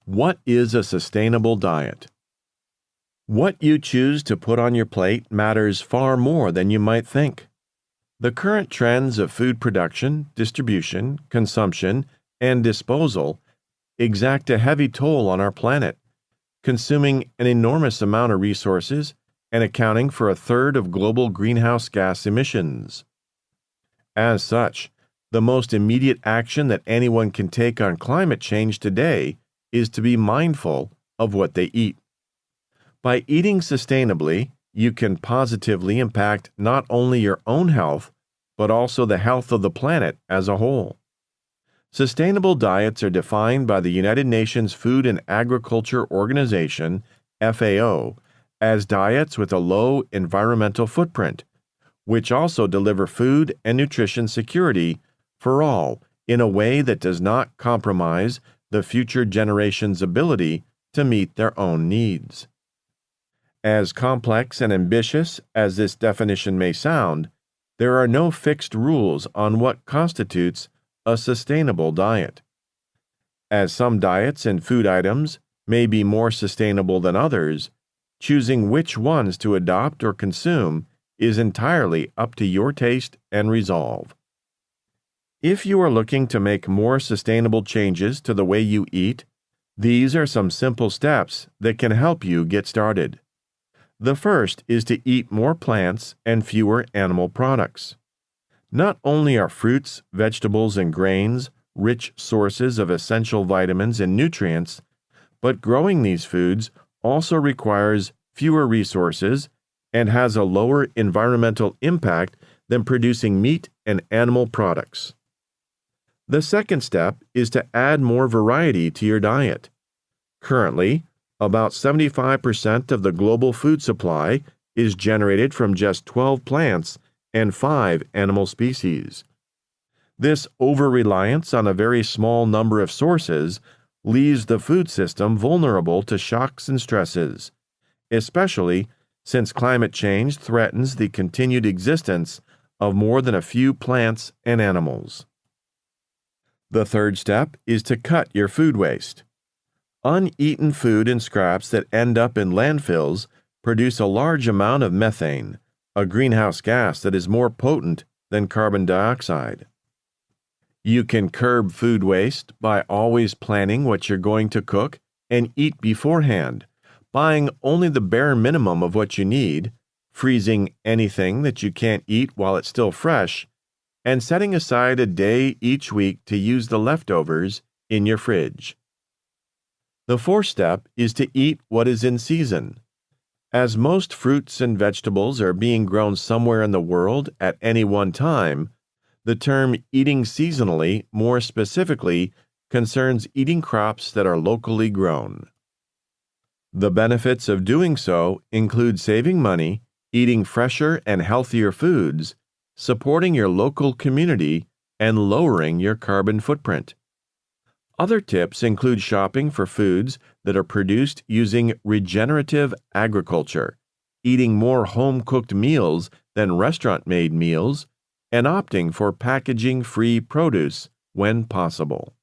What is a sustainable diet? What you choose to put on your plate matters far more than you might think. The current trends of food production, distribution, consumption, and disposal exact a heavy toll on our planet, consuming an enormous amount of resources and accounting for a third of global greenhouse gas emissions. As such, the most immediate action that anyone can take on climate change today is to be mindful of what they eat. By eating sustainably, you can positively impact not only your own health, but also the health of the planet as a whole. Sustainable diets are defined by the United Nations Food and Agriculture Organization, FAO, as diets with a low environmental footprint, which also deliver food and nutrition security for all in a way that does not compromise the future generations' ability to meet their own needs. As complex and ambitious as this definition may sound, there are no fixed rules on what constitutes a sustainable diet. As some diets and food items may be more sustainable than others, choosing which ones to adopt or consume is entirely up to your taste and resolve. If you are looking to make more sustainable changes to the way you eat, these are some simple steps that can help you get started. The first is to eat more plants and fewer animal products. Not only are fruits, vegetables, and grains rich sources of essential vitamins and nutrients, but growing these foods also requires fewer resources and has a lower environmental impact than producing meat and animal products. The second step is to add more variety to your diet. Currently, about 75% of the global food supply is generated from just 12 plants and 5 animal species. This over-reliance on a very small number of sources leaves the food system vulnerable to shocks and stresses, especially since climate change threatens the continued existence of more than a few plants and animals. The third step is to cut your food waste. Uneaten food and scraps that end up in landfills produce a large amount of methane, a greenhouse gas that is more potent than carbon dioxide. You can curb food waste by always planning what you're going to cook and eat beforehand, buying only the bare minimum of what you need, freezing anything that you can't eat while it's still fresh, and setting aside a day each week to use the leftovers in your fridge. The fourth step is to eat what is in season. As most fruits and vegetables are being grown somewhere in the world at any one time, the term eating seasonally more specifically concerns eating crops that are locally grown. The benefits of doing so include saving money, eating fresher and healthier foods, supporting your local community, and lowering your carbon footprint. Other tips include shopping for foods that are produced using regenerative agriculture, eating more home-cooked meals than restaurant-made meals, and opting for packaging-free produce when possible.